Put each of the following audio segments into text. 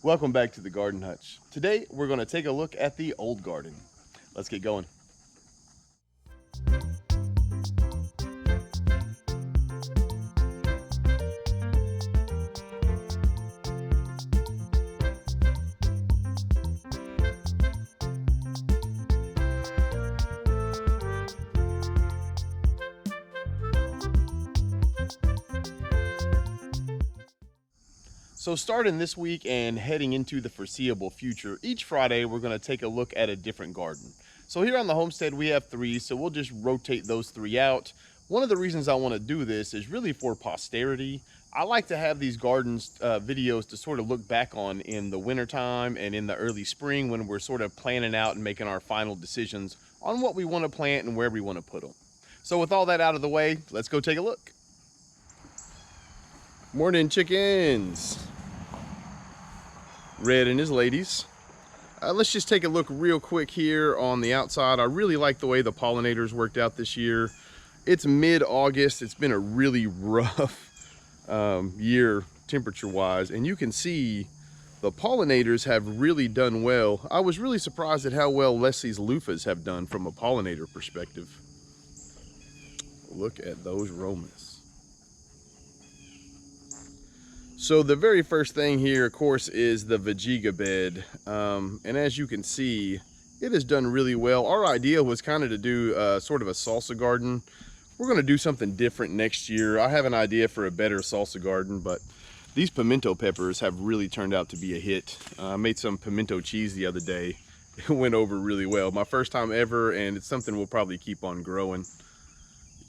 Welcome back to the Garden Hutch. Today we're going to take a look at the old garden. Let's get going. So starting this week and heading into the foreseeable future, each Friday we're going to take a look at a different garden. So here on the homestead we have three, so we'll just rotate those three out. One of the reasons I want to do this is really for posterity. I like to have these gardens videos to sort of look back on in the wintertime and in the early spring when we're sort of planning out and making our final decisions on what we want to plant and where we want to put them. So with all that out of the way, let's go take a look. Morning chickens. Red and his ladies. Let's just take a look real quick here on the outside. I really like the way the pollinators worked out this year. It's mid-August. It's been a really rough year temperature-wise, and you can see the pollinators have really done well. I was really surprised at how well Leslie's loofahs have done from a pollinator perspective. Look at those Romas. So the very first thing here, of course, is the Vejiga bed. And as you can see, it has done really well. Our idea was kind of to do sort of a salsa garden. We're going to do something different next year. I have an idea for a better salsa garden, but these pimento peppers have really turned out to be a hit. I made some pimento cheese the other day. It went over really well. My first time ever, and it's something we'll probably keep on growing.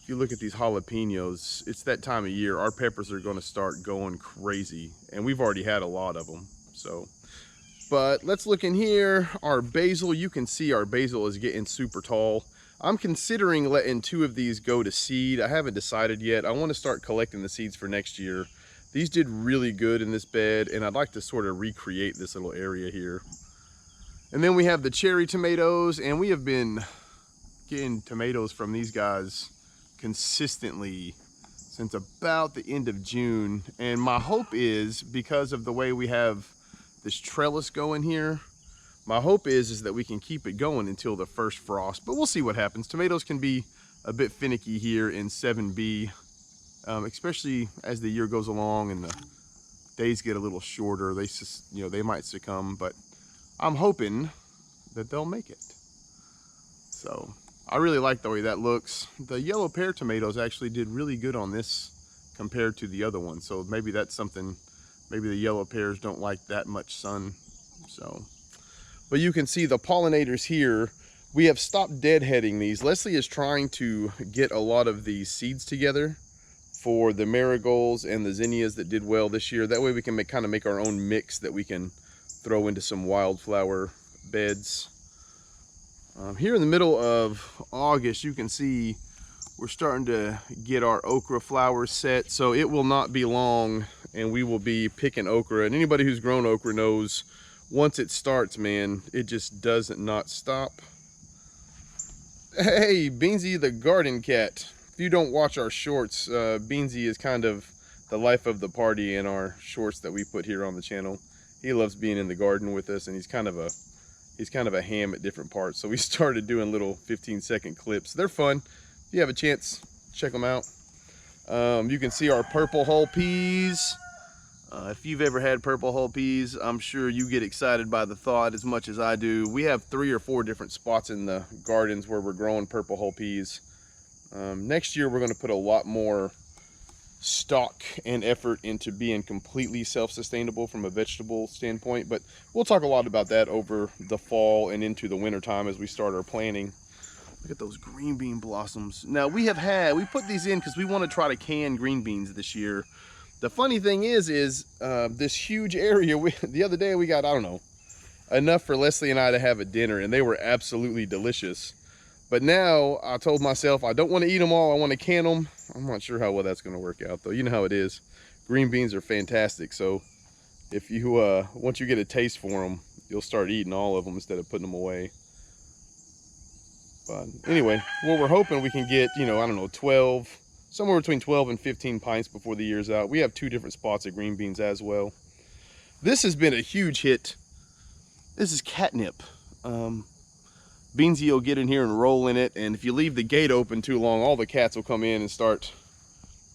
If you look at these jalapenos, it's that time of year. Our peppers are going to start going crazy, and we've already had a lot of them. So, but let's look in here. Our basil, you can see our basil is getting super tall. I'm considering letting 2 of these go to seed. I haven't decided yet. I want to start collecting the seeds for next year. These did really good in this bed, and I'd like to sort of recreate this little area here. And then we have the cherry tomatoes, and we have been getting tomatoes from these guys consistently since about the end of June, and my hope is, because of the way we have this trellis going here, my hope is that we can keep it going until the first frost, but we'll see what happens. Tomatoes can be a bit finicky here in 7B, especially as the year goes along and the days get a little shorter. They just, they might succumb, but I'm hoping that they'll make it. So I really like the way that looks. The yellow pear tomatoes actually did really good on this compared to the other one. So maybe that's something, maybe the yellow pears don't like that much sun. So, but you can see the pollinators here. We have stopped deadheading these. Leslie is trying to get a lot of these seeds together for the marigolds and the zinnias that did well this year. That way we can kind of make our own mix that we can throw into some wildflower beds. Here in the middle of August, you can see we're starting to get our okra flowers set, so it will not be long and we will be picking okra. And anybody who's grown okra knows once it starts, man, it just does not stop. Hey, Beanzy the garden cat. If you don't watch our shorts, Beanzy is kind of the life of the party in our shorts that we put here on the channel. He loves being in the garden with us, and he's kind of a ham at different parts. So we started doing little 15-second clips. They're fun. If you have a chance, check them out. You can see our purple hull peas. If you've ever had purple hull peas, I'm sure you get excited by the thought as much as I do. We have 3 or 4 different spots in the gardens where we're growing purple hull peas. Next year, we're going to put a lot more stock and effort into being completely self-sustainable from a vegetable standpoint, but we'll talk a lot about that over the fall and into the winter time as we start our planning. Look at those green bean blossoms. Now we put these in because we want to try to can green beans this year. The funny thing is this huge area, the other day we got, I don't know, enough for Leslie and I to have a dinner, and they were absolutely delicious. But now I told myself I don't want to eat them all, I want to can them. I'm not sure how well that's going to work out though. You know how it is. Green beans are fantastic, so if you once you get a taste for them, you'll start eating all of them instead of putting them away. But anyway, what we're hoping we can get, I don't know, somewhere between 12 and 15 pints before the year's out. We have 2 different spots of green beans as well. This has been a huge hit. This is catnip. Beanzy will get in here and roll in it, and if you leave the gate open too long, all the cats will come in and start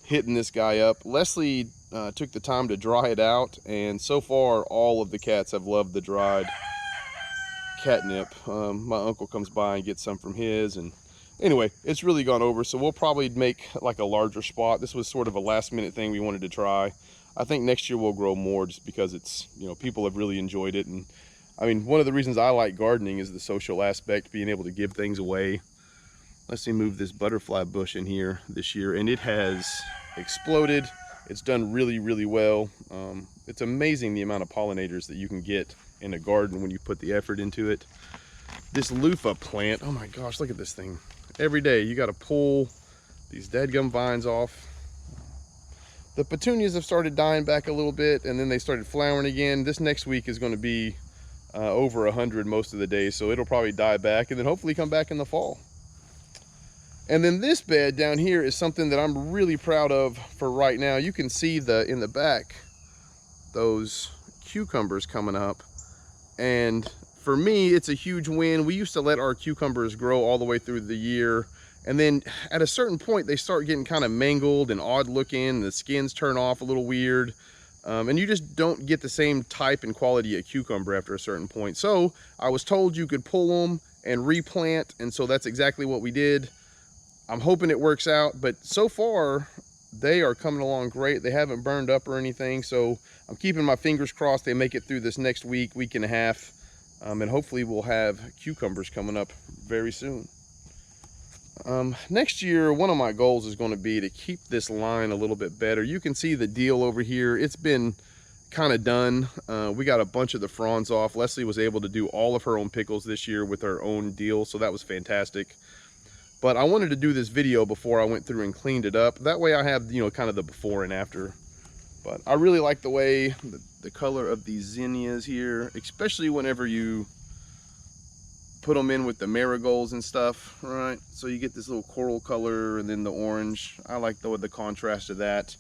hitting this guy up. Leslie took the time to dry it out, and so far all of the cats have loved the dried catnip. My uncle comes by and gets some from his, and anyway, it's really gone over, so we'll probably make like a larger spot. This was sort of a last minute thing we wanted to try. I think next year we'll grow more just because it's, you know, people have really enjoyed it. And I mean, one of the reasons I like gardening is the social aspect, being able to give things away. Let's see, move this butterfly bush in here this year, and it has exploded. It's done really, really well. It's amazing the amount of pollinators that you can get in a garden when you put the effort into it. This loofah plant, oh my gosh, look at this thing. Every day you got to pull these dadgum vines off. The petunias have started dying back a little bit, and then they started flowering again. This next week is going to be over 100 most of the days, so it'll probably die back and then hopefully come back in the fall. And then this bed down here is something that I'm really proud of for right now. You can see in the back those cucumbers coming up, and for me it's a huge win. We used to let our cucumbers grow all the way through the year, and then at a certain point they start getting kind of mangled and odd looking, and the skins turn off a little weird, and you just don't get the same type and quality of cucumber after a certain point. So I was told you could pull them and replant, and so that's exactly what we did. I'm hoping it works out, but so far they are coming along great. They haven't burned up or anything, so I'm keeping my fingers crossed they make it through this next week and a half, and hopefully we'll have cucumbers coming up very soon. Next year, one of my goals is going to be to keep this line a little bit better. You can see the deal over here. It's been kind of done. We got a bunch of the fronds off. Leslie was able to do all of her own pickles this year with her own deal, so that was fantastic. But I wanted to do this video before I went through and cleaned it up. That way I have, you know, kind of the before and after. But I really like the way the color of these zinnias here, especially whenever you put them in with the marigolds and stuff, right? So you get this little coral color and then the orange. I like the contrast of that.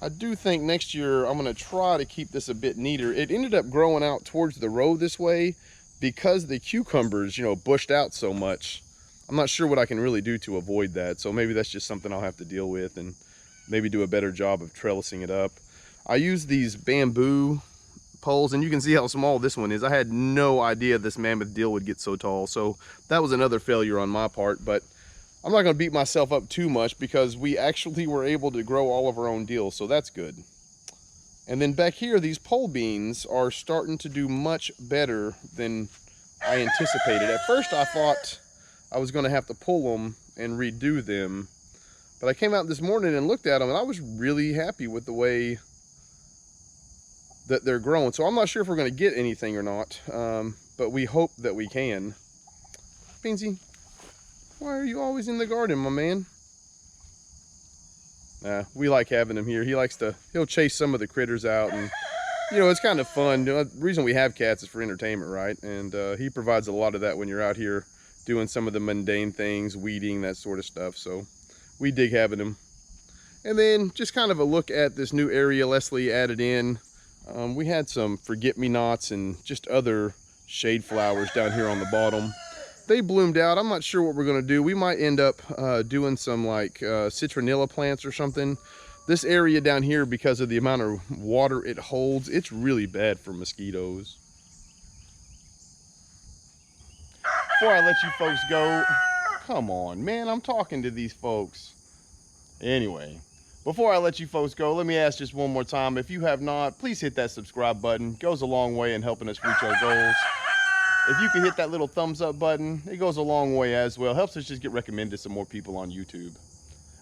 I do think next year I'm gonna try to keep this a bit neater. It ended up growing out towards the road this way because the cucumbers, you know, bushed out so much. I'm not sure what I can really do to avoid that, so maybe that's just something I'll have to deal with and maybe do a better job of trellising it up. I use these bamboo poles, and you can see how small this one is. I had no idea this mammoth deal would get so tall, so that was another failure on my part, but I'm not going to beat myself up too much because we actually were able to grow all of our own deals, so that's good. And then back here, these pole beans are starting to do much better than I anticipated. At first I thought I was going to have to pull them and redo them, but I came out this morning and looked at them, and I was really happy with the way that they're growing. So I'm not sure if we're going to get anything or not, but we hope that we can. Beanzy, why are you always in the garden, my man? We like having him here. He'll chase some of the critters out, and you know, it's kind of fun. The reason we have cats is for entertainment, right? And he provides a lot of that when you're out here doing some of the mundane things, weeding, that sort of stuff. So we dig having him. And then just kind of a look at this new area Leslie added in. We had some forget-me-nots and just other shade flowers down here on the bottom. They bloomed out. I'm not sure what we're going to do. We might end up doing some like citronella plants or something. This area down here, because of the amount of water it holds, it's really bad for mosquitoes. Before I let you folks go, come on, man, I'm talking to these folks. Anyway, before I let you folks go, let me ask just one more time. If you have not, please hit that subscribe button. It goes a long way in helping us reach our goals. If you can hit that little thumbs up button, it goes a long way as well. Helps us just get recommended to some more people on YouTube.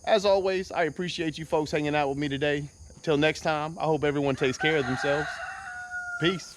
As always, I appreciate you folks hanging out with me today. Until next time, I hope everyone takes care of themselves. Peace.